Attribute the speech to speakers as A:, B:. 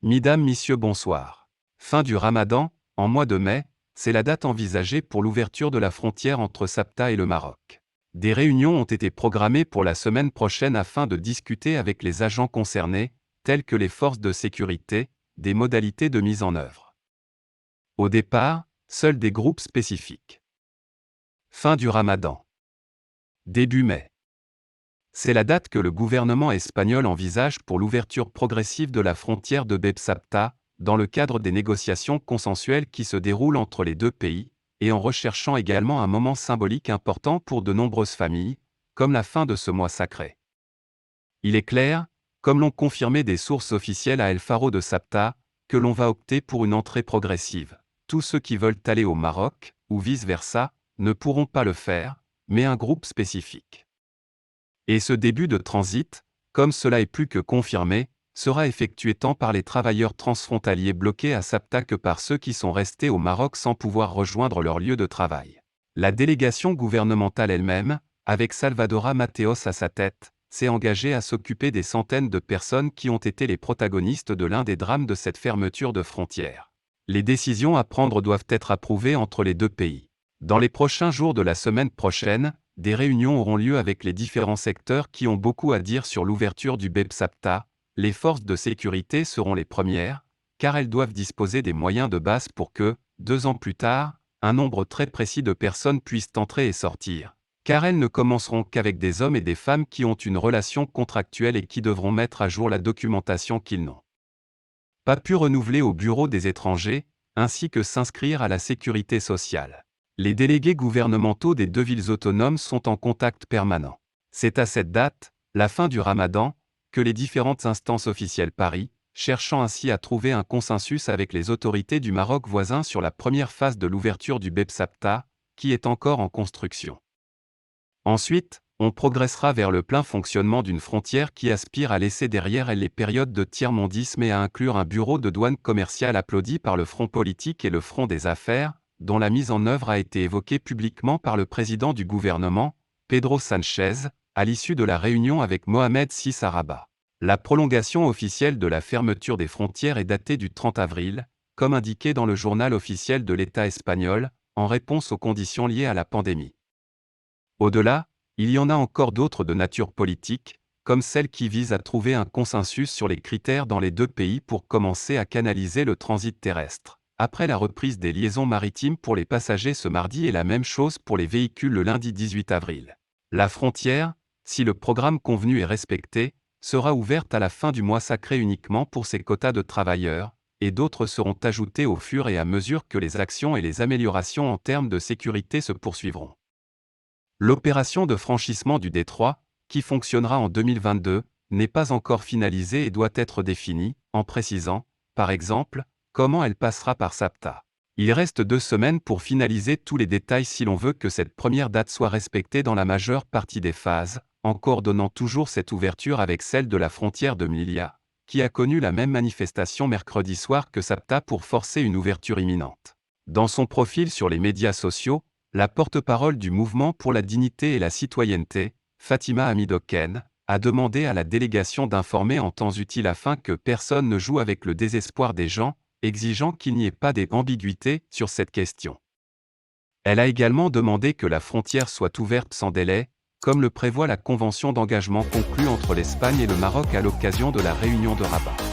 A: Mesdames, Messieurs, bonsoir. Fin du Ramadan, en mois de mai, c'est la date envisagée pour l'ouverture de la frontière entre Sabta et le Maroc. Des réunions ont été programmées pour la semaine prochaine afin de discuter avec les agents concernés, tels que les forces de sécurité, des modalités de mise en œuvre. Au départ, seuls des groupes spécifiques. Fin du Ramadan. Début mai. C'est la date que le gouvernement espagnol envisage pour l'ouverture progressive de la frontière de Beb-Sabta, dans le cadre des négociations consensuelles qui se déroulent entre les deux pays, et en recherchant également un moment symbolique important pour de nombreuses familles, comme la fin de ce mois sacré. Il est clair, comme l'ont confirmé des sources officielles à El Faro de Sabta, que l'on va opter pour une entrée progressive. Tous ceux qui veulent aller au Maroc, ou vice-versa, ne pourront pas le faire, mais un groupe spécifique. Et ce début de transit, comme cela est plus que confirmé, sera effectué tant par les travailleurs transfrontaliers bloqués à Sabta que par ceux qui sont restés au Maroc sans pouvoir rejoindre leur lieu de travail. La délégation gouvernementale elle-même, avec Salvadora Mateos à sa tête, s'est engagée à s'occuper des centaines de personnes qui ont été les protagonistes de l'un des drames de cette fermeture de frontières. Les décisions à prendre doivent être approuvées entre les deux pays. Dans les prochains jours de la semaine prochaine, des réunions auront lieu avec les différents secteurs qui ont beaucoup à dire sur l'ouverture du Beb-Sabta. Les forces de sécurité seront les premières, car elles doivent disposer des moyens de base pour que, 2 ans plus tard, un nombre très précis de personnes puissent entrer et sortir. Car elles ne commenceront qu'avec des hommes et des femmes qui ont une relation contractuelle et qui devront mettre à jour la documentation qu'ils n'ont pas pu renouveler au Bureau des étrangers, ainsi que s'inscrire à la sécurité sociale. Les délégués gouvernementaux des deux villes autonomes sont en contact permanent. C'est à cette date, la fin du Ramadan, que les différentes instances officielles parient, cherchant ainsi à trouver un consensus avec les autorités du Maroc voisin sur la première phase de l'ouverture du Beb-Sabta, qui est encore en construction. Ensuite, on progressera vers le plein fonctionnement d'une frontière qui aspire à laisser derrière elle les périodes de tiers-mondisme et à inclure un bureau de douane commerciale applaudi par le front politique et le front des affaires, dont la mise en œuvre a été évoquée publiquement par le président du gouvernement, Pedro Sánchez, à l'issue de la réunion avec Mohamed VI à Rabat. La prolongation officielle de la fermeture des frontières est datée du 30 avril, comme indiqué dans le journal officiel de l'État espagnol, en réponse aux conditions liées à la pandémie. Au-delà, il y en a encore d'autres de nature politique, comme celle qui vise à trouver un consensus sur les critères dans les deux pays pour commencer à canaliser le transit terrestre. Après la reprise des liaisons maritimes pour les passagers ce mardi et la même chose pour les véhicules le lundi 18 avril. La frontière, si le programme convenu est respecté, sera ouverte à la fin du mois sacré uniquement pour ces quotas de travailleurs, et d'autres seront ajoutés au fur et à mesure que les actions et les améliorations en termes de sécurité se poursuivront. L'opération de franchissement du détroit, qui fonctionnera en 2022, n'est pas encore finalisée et doit être définie, en précisant, par exemple, comment elle passera par Sabta. Il reste 2 semaines pour finaliser tous les détails si l'on veut que cette première date soit respectée dans la majeure partie des phases, en coordonnant toujours cette ouverture avec celle de la frontière de Melilla, qui a connu la même manifestation mercredi soir que Sabta pour forcer une ouverture imminente. Dans son profil sur les médias sociaux, la porte-parole du Mouvement pour la dignité et la citoyenneté, Fatima Hamidoken, a demandé à la délégation d'informer en temps utile afin que personne ne joue avec le désespoir des gens, exigeant qu'il n'y ait pas d'ambiguïté sur cette question. Elle a également demandé que la frontière soit ouverte sans délai, comme le prévoit la convention d'engagement conclue entre l'Espagne et le Maroc à l'occasion de la réunion de Rabat.